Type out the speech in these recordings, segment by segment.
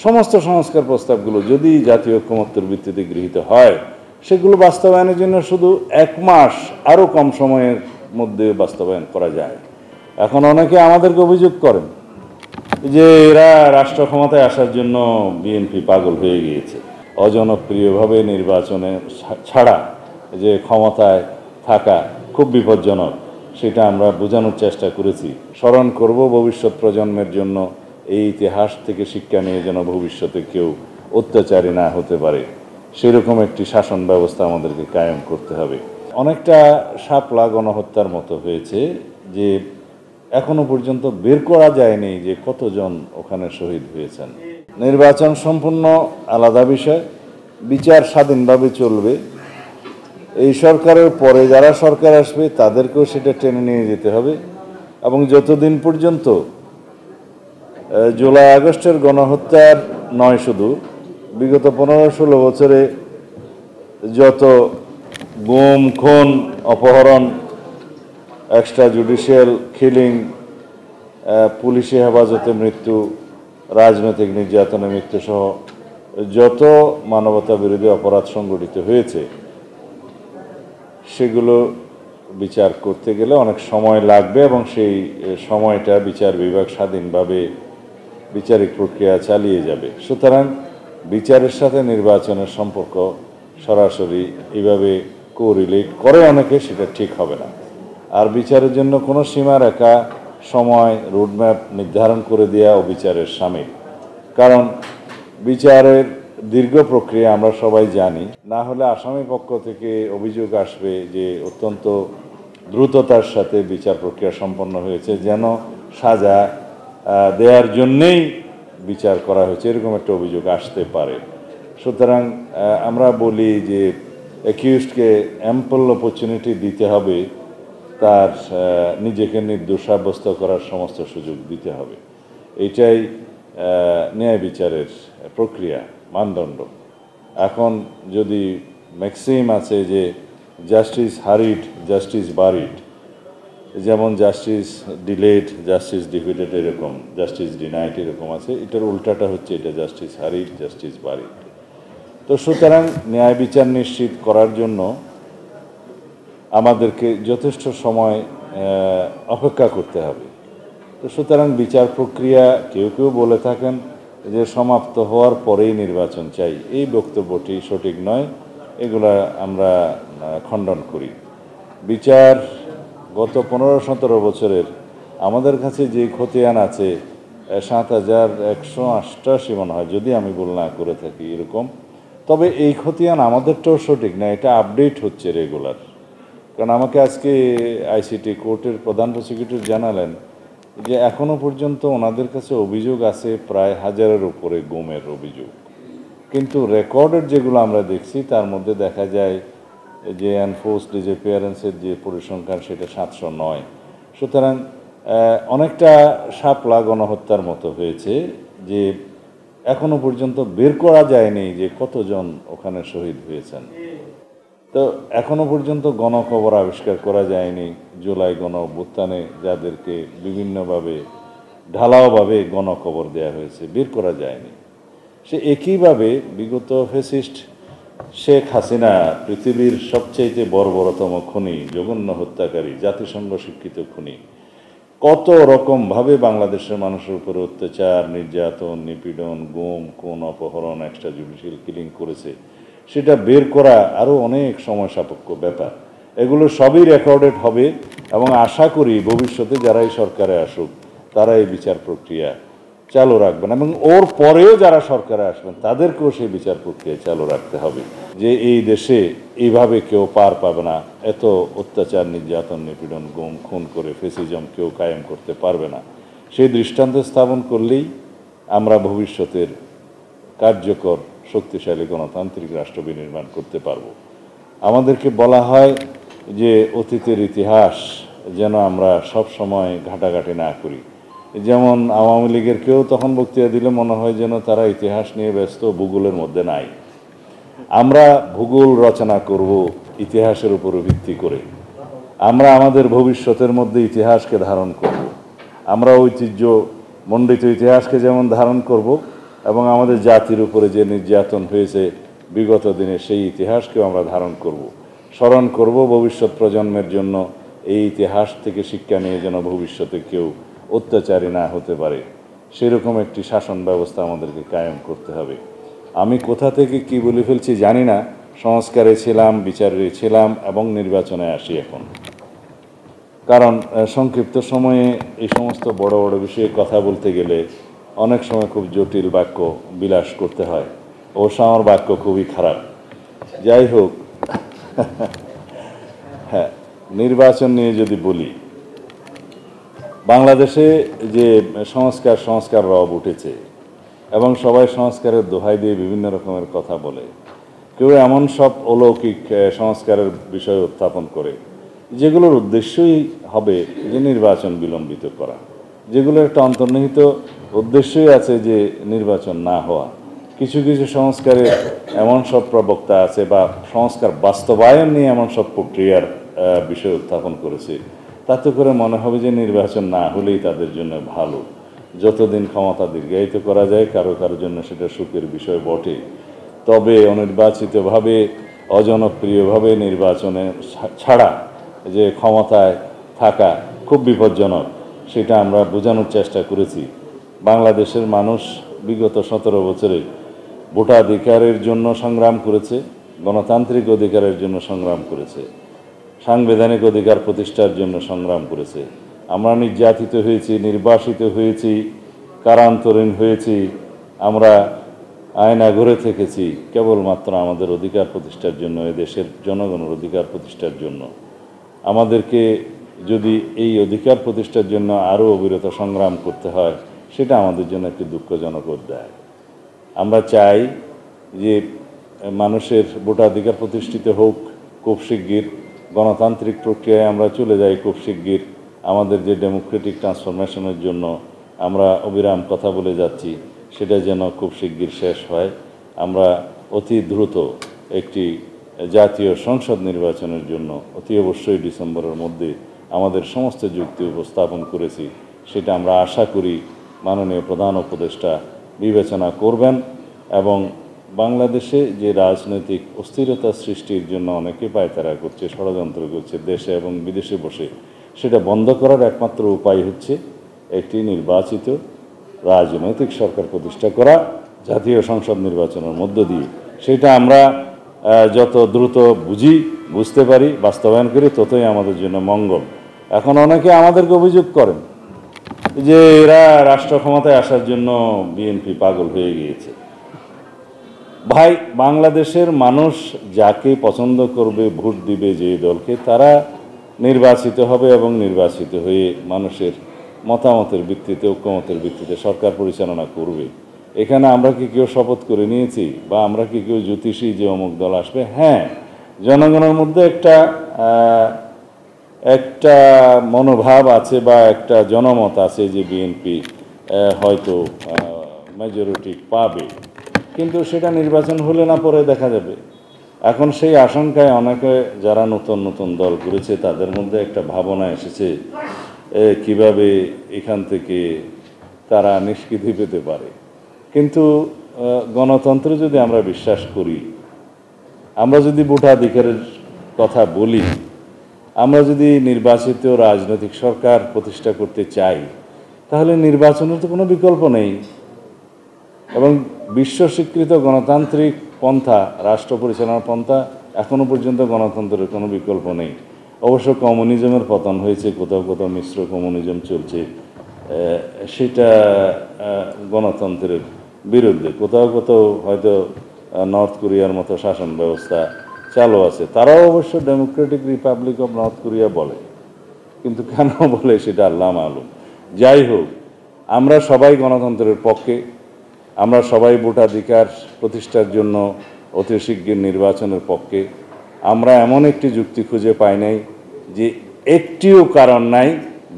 সমস্ত সংস্কার প্রস্তাবগুলো যদি জাতীয় ঐক্যমত্যের ভিত্তিতে গৃহীত হয়, সেগুলো বাস্তবায়নের জন্য শুধু 1 মাস আরও কম সময়ের মধ্যে বাস্তবায়ন করা যায়। এখন অনেকে আমাদেরকে অভিযোগ করেন যে এরা রাষ্ট্র ক্ষমতায় আসার জন্য বিএনপি পাগল হয়ে গিয়েছে, অজনপ্রিয়ভাবে নির্বাচনে ছাড়া যে ক্ষমতায় থাকা খুব বিপজ্জনক, সেটা আমরা বোঝানোর চেষ্টা করেছি। স্মরণ করব ভবিষ্যৎ প্রজন্মের জন্য এই ইতিহাস থেকে শিক্ষা নিয়ে যেন ভবিষ্যতে কেউ অত্যাচারী না হতে পারে, সেরকম একটি শাসন ব্যবস্থা আমাদেরকে কায়েম করতে হবে। অনেকটা শাপলা গণহত্যার মতো হয়েছে যে এখনো পর্যন্ত বের করা যায়নি যে কতজন ওখানে শহীদ হয়েছেন। নির্বাচন সম্পূর্ণ আলাদা বিষয়, বিচার স্বাধীনভাবে চলবে। এই সরকারের পরে যারা সরকার আসবে তাদেরকেও সেটা টেনে নিয়ে যেতে হবে, এবং যতদিন পর্যন্ত জুলাই আগস্টের গণহত্যার নয়, শুধু বিগত 15-16 বছরে যত গুম, খুন, অপহরণ, এক্সট্রা জুডিশিয়াল কিলিং, পুলিশি হেফাজতে মৃত্যু, রাজনৈতিক নির্যাতনে মৃত্যুসহ যত মানবতা বিরোধী অপরাধ সংগঠিত হয়েছে, সেগুলো বিচার করতে গেলে অনেক সময় লাগবে, এবং সেই সময়টা বিচার বিভাগ স্বাধীনভাবে বিচারিক প্রক্রিয়া চালিয়ে যাবে। সুতরাং বিচারের সাথে নির্বাচনের সম্পর্ক সরাসরি এইভাবে কোরিলেট করে অনেকে, সেটা ঠিক হবে না। আর বিচারের জন্য কোনো সীমারেখা, সময়, রোডম্যাপ নির্ধারণ করে দেওয়া ও বিচারের সামিল, কারণ বিচারের দীর্ঘ প্রক্রিয়া আমরা সবাই জানি। না হলে আসামি পক্ষ থেকে অভিযোগ আসবে যে অত্যন্ত দ্রুততার সাথে বিচার প্রক্রিয়া সম্পন্ন হয়েছে, যেন সাজা দেওয়ার জন্যেই বিচার করা হয়েছে, এরকম একটা অভিযোগ আসতে পারে। সুতরাং আমরা বলি যে অ্যাকিউজডকে অ্যাম্পল অপরচুনিটি দিতে হবে, তার নিজেকে নির্দোষ সাব্যস্ত করার সমস্ত সুযোগ দিতে হবে। এইটাই ন্যায় বিচারের প্রক্রিয়া, মানদণ্ড। এখন যদি ম্যাক্সিম আছে যে জাস্টিস হারিড, জাস্টিস বারিড, যেমন জাস্টিস ডিলেড, জাস্টিস ডিফিটেড, এরকম জাস্টিস ডিনাইড এরকম আছে, এটার উল্টাটা হচ্ছে এটা জাস্টিস হারিড, জাস্টিস বারিড। তো সুতরাং ন্যায় বিচার নিশ্চিত করার জন্য আমাদেরকে যথেষ্ট সময় অপেক্ষা করতে হবে। তো সুতরাং বিচার প্রক্রিয়া কেউ কেউ বলে থাকেন যে সমাপ্ত হওয়ার পরেই নির্বাচন চাই, এই বক্তব্যটি সঠিক নয়, এগুলা আমরা খণ্ডন করি। বিচার গত 15-17 বছরের আমাদের কাছে যে খতিয়ান আছে 7,188 মনে হয়, যদি আমি ভুল না করে থাকি এরকম। তবে এই খতিয়ান আমাদেরটাও সঠিক না, এটা আপডেট হচ্ছে রেগুলার। কারণ আমাকে আজকে আইসিটি কোর্টের প্রধান প্রসিকিউটর জানালেন যে এখনও পর্যন্ত ওনাদের কাছে অভিযোগ আছে প্রায় 1000-এর উপরে গুমের অভিযোগ, কিন্তু রেকর্ডের যেগুলো আমরা দেখছি তার মধ্যে দেখা যায় যে এনফোর্সড ডিসঅ্যাপিয়ারেন্সের যে পরিসংখ্যান সেটা 709। সুতরাং অনেকটা শাপলা গণহত্যার মতো হয়েছে যে এখনো পর্যন্ত বের করা যায়নি যে কতজন ওখানে শহীদ হয়েছেন। তো এখনো পর্যন্ত গণখবর আবিষ্কার করা যায়নি জুলাই গণ অভ্যুত্থানে যাদেরকে বিভিন্নভাবে ঢালাওভাবে গণখবর দেওয়া হয়েছে, বের করা যায়নি। সে একইভাবে বিগত ফ্যাসিস্ট শেখ হাসিনা পৃথিবীর সবচেয়ে বর্বরতম খুনি, জঘন্য হত্যাকারী, জাতিসংঘ স্বীকৃত খুনি, কত রকমভাবে বাংলাদেশের মানুষের উপরে অত্যাচার, নির্যাতন, নিপীড়ন, গুম, খুন, অপহরণ, এক্সট্রা জুডিশিয়াল কিলিং করেছে, সেটা বের করা আরও অনেক সময় সাপেক্ষ ব্যাপার। এগুলো সবই রেকর্ডেড হবে, এবং আশা করি ভবিষ্যতে যারাই সরকারে আসুক তারা এই বিচার প্রক্রিয়া চালু রাখবেন, এবং ওর পরেও যারা সরকারে আসবেন তাদেরকেও সেই বিচার প্রক্রিয়া চালু রাখতে হবে যে এই দেশে এইভাবে কেউ পার পাবে না, এত অত্যাচার, নির্যাতন, নিপীড়ন, গুম, খুন করে ফ্যাসিজম কেউ কায়েম করতে পারবে না। সেই দৃষ্টান্ত স্থাপন করলেই আমরা ভবিষ্যতের কার্যকর শক্তিশালী গণতান্ত্রিক রাষ্ট্র বিনির্মাণ করতে পারব। আমাদেরকে বলা হয় যে অতীতের ইতিহাস যেন আমরা সব সময় ঘাটাঘাটি না করি। যেমন আওয়ামী লীগের কেউ তখন বক্তৃতা দিলে মনে হয় যেন তারা ইতিহাস নিয়ে ব্যস্ত, ভূগোলের মধ্যে নাই। আমরা ভূগোল রচনা করব ইতিহাসের উপর ভিত্তি করে। আমরা আমাদের ভবিষ্যতের মধ্যে ইতিহাসকে ধারণ করব। আমরা ঐতিহ্য মণ্ডিত ইতিহাসকে যেমন ধারণ করব, এবং আমাদের জাতির উপরে যে নির্যাতন হয়েছে বিগত দিনে সেই ইতিহাসকেও আমরা ধারণ করব, স্মরণ করব ভবিষ্যৎ প্রজন্মের জন্য। এই ইতিহাস থেকে শিক্ষা নিয়ে যেন ভবিষ্যতে কেউ অত্যাচারী না হতে পারে, সেরকম একটি শাসন ব্যবস্থা আমাদেরকে কায়েম করতে হবে। আমি কোথা থেকে কি বলে ফেলছি জানি না। সংস্কারে ছিলাম, বিচারে ছিলাম এবং নির্বাচনে আসি এখন। কারণ সংক্ষিপ্ত সময়ে এই সমস্ত বড় বড় বিষয়ে কথা বলতে গেলে অনেক সময় খুব জটিল বাক্য বিলাস করতে হয়। অবশ্য আমার বাক্য খুবই খারাপ। যাই হোক, হ্যাঁ, নির্বাচন নিয়ে যদি বলি, বাংলাদেশে যে সংস্কার রব উঠেছে এবং সবাই সংস্কারের দোহাই দিয়ে বিভিন্ন রকমের কথা বলে, কেউ এমন সব অলৌকিক সংস্কারের বিষয় উত্থাপন করে যেগুলোর উদ্দেশ্যই হবে যে নির্বাচন বিলম্বিত করা, যেগুলোর একটা অন্তর্নিহিত উদ্দেশ্যই আছে যে নির্বাচন না হওয়া। কিছু কিছু সংস্কারের এমন সব প্রবক্তা আছে বা সংস্কার বাস্তবায়ন নিয়ে এমন সব প্রক্রিয়ার বিষয় উত্থাপন করেছে, তাতে করে মনে হবে যে নির্বাচন না হলেই তাদের জন্য ভালো। যতদিন ক্ষমতা দীর্ঘায়িত করা যায় কারো কারোর জন্য সেটা সুখের বিষয় বটে। তবে অনির্বাচিতভাবে, অজনপ্রিয়ভাবে নির্বাচনে ছাড়া যে ক্ষমতায় থাকা খুব বিপজ্জনক, সেটা আমরা বোঝানোর চেষ্টা করেছি। বাংলাদেশের মানুষ বিগত 17 বছরে ভোটাধিকারের জন্য সংগ্রাম করেছে, গণতান্ত্রিক অধিকারের জন্য সংগ্রাম করেছে, সাংবিধানিক অধিকার প্রতিষ্ঠার জন্য সংগ্রাম করেছে। আমরা নির্যাতিত হয়েছি, নির্বাসিত হয়েছি, কারান্তরীণ হয়েছি, আমরা আয়না ঘরে থেকেছি কেবলমাত্র আমাদের অধিকার প্রতিষ্ঠার জন্য, এদেশের জনগণের অধিকার প্রতিষ্ঠার জন্য। আমাদেরকে যদি এই অধিকার প্রতিষ্ঠার জন্য আরও অবিরত সংগ্রাম করতে হয়, সেটা আমাদের জন্য একটি দুঃখজনক অধ্যায়। আমরা চাই যে মানুষের ভোটাধিকার প্রতিষ্ঠিত হোক খুব শিগগির, গণতান্ত্রিক প্রক্রিয়ায় আমরা চলে যাই খুব শিগগির। আমাদের যে ডেমোক্রেটিক ট্রান্সফরমেশনের জন্য আমরা অবিরাম কথা বলে যাচ্ছি, সেটা যেন খুব শিগগির শেষ হয়। আমরা অতি দ্রুত একটি জাতীয় সংসদ নির্বাচনের জন্য অতি অবশ্যই ডিসেম্বরের মধ্যে আমাদের সমস্ত যুক্তি উপস্থাপন করেছি। সেটা আমরা আশা করি মাননীয় প্রধান উপদেষ্টা বিবেচনা করবেন এবং বাংলাদেশে যে রাজনৈতিক অস্থিরতা সৃষ্টির জন্য অনেকে পায়তারা করছে, ষড়যন্ত্র করছে দেশে এবং বিদেশে বসে, সেটা বন্ধ করার একমাত্র উপায় হচ্ছে একটি নির্বাচিত রাজনৈতিক সরকার প্রতিষ্ঠা করা জাতীয় সংসদ নির্বাচনের মধ্য দিয়ে। সেটা আমরা যত দ্রুত বুঝতে পারি, বাস্তবায়ন করি, ততই আমাদের জন্য মঙ্গল। এখন অনেকে আমাদেরকে অভিযোগ করেন যে এরা রাষ্ট্র ক্ষমতায় আসার জন্য বিএনপি পাগল হয়ে গিয়েছে। ভাই, বাংলাদেশের মানুষ যাকে পছন্দ করবে, ভোট দিবে যে দলকে, তারা নির্বাচিত হবে এবং নির্বাচিত হয়ে মানুষের মতামতের ভিত্তিতে, ঐক্যমতের ভিত্তিতে সরকার পরিচালনা করবে। এখানে আমরা কি কেউ শপথ করে নিয়েছি বা আমরা কি কেউ জ্যোতিষী যে অমুক দল আসবে? হ্যাঁ, জনগণের মধ্যে একটা মনোভাব আছে বা একটা জনমত আছে যে বিএনপি হয়তো মেজরিটি পাবে, কিন্তু সেটা নির্বাচন হলে না পরে দেখা যাবে। এখন সেই আশঙ্কায় অনেকে যারা নতুন নতুন দল করেছে তাদের মধ্যে একটা ভাবনা এসেছে কিভাবে এখান থেকে তারা নিষ্কৃতি পেতে পারে। কিন্তু গণতন্ত্র যদি আমরা বিশ্বাস করি, আমরা যদি ভোটাধিকারের কথা বলি, আমরা যদি নির্বাচিত রাজনৈতিক সরকার প্রতিষ্ঠা করতে চাই, তাহলে নির্বাচনের তো কোনো বিকল্প নেই। এবং বিশ্ব স্বীকৃত গণতান্ত্রিক পন্থা, রাষ্ট্র পরিচালনার পন্থা, এখনও পর্যন্ত গণতন্ত্রের কোনো বিকল্প নেই। অবশ্য কমিউনিজমের পতন হয়েছে, কোথাও কোথাও মিশ্র কমিউনিজম চলছে, সেটা গণতন্ত্রের বিরুদ্ধে। কোথাও কোথাও হয়তো নর্থ কোরিয়ার মতো শাসন ব্যবস্থা চালু আছে, তারাও অবশ্য Democratic Republic of north Korea বলে, কিন্তু কেন বলে সেটা আল্লাহ মালুম। যাই হোক, আমরা সবাই গণতন্ত্রের পক্ষে, আমরা সবাই ভোটাধিকার প্রতিষ্ঠার জন্য অতি শিগগির নির্বাচনের পক্ষে। আমরা এমন একটি যুক্তি খুঁজে পাই নাই, যে একটিও কারণ নাই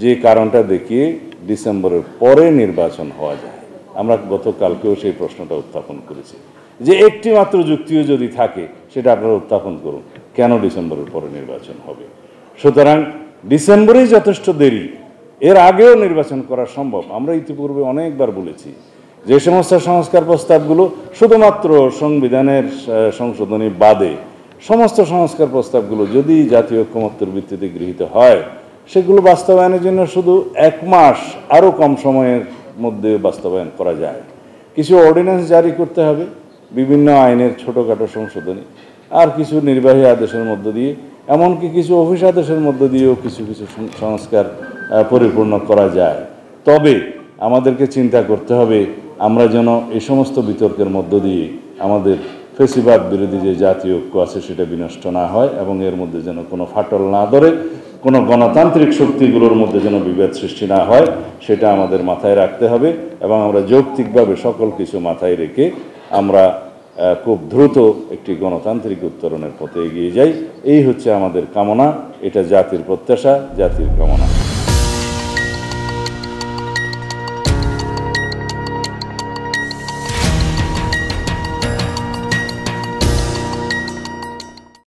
যে কারণটা দেখিয়ে ডিসেম্বরের পরে নির্বাচন হওয়া যায়। আমরা গতকালকেও সেই প্রশ্নটা উত্থাপন করেছি যে একটি মাত্র যুক্তিও যদি থাকে সেটা আপনারা উত্থাপন করুন, কেন ডিসেম্বরের পরে নির্বাচন হবে। সুতরাং ডিসেম্বরেই যথেষ্ট দেরি, এর আগেও নির্বাচন করা সম্ভব। আমরা ইতিপূর্বে অনেকবার বলেছি যে সমস্ত সংস্কার প্রস্তাবগুলো শুধুমাত্র সংবিধানের সংশোধনী বাদে সমস্ত সংস্কার প্রস্তাবগুলো যদি জাতীয় ঐক্যমত্যের ভিত্তিতে গৃহীত হয়, সেগুলো বাস্তবায়নের জন্য শুধু 1 মাস আরও কম সময়ের মধ্যে বাস্তবায়ন করা যায়। কিছু অর্ডিন্যান্স জারি করতে হবে, বিভিন্ন আইনের ছোটোখাটো সংশোধনী, আর কিছু নির্বাহী আদেশের মধ্য দিয়ে, এমনকি কিছু অফিস আদেশের মধ্য দিয়েও কিছু কিছু সংস্কার পরিপূর্ণ করা যায়। তবে আমাদেরকে চিন্তা করতে হবে আমরা যেন এই সমস্ত বিতর্কের মধ্য দিয়ে আমাদের ফেসিবাদ বিরোধী যে জাতীয় ঐক্য আছে সেটা বিনষ্ট না হয়, এবং এর মধ্যে যেন কোনো ফাটল না ধরে, কোনো গণতান্ত্রিক শক্তিগুলোর মধ্যে যেন বিভেদ সৃষ্টি না হয়, সেটা আমাদের মাথায় রাখতে হবে। এবং আমরা যৌক্তিকভাবে সকল কিছু মাথায় রেখে আমরা খুব দ্রুত একটি গণতান্ত্রিক উত্তরণের পথে এগিয়ে যাই। এই হচ্ছে আমাদের কামনা, এটা জাতির প্রত্যাশা, জাতির কামনা।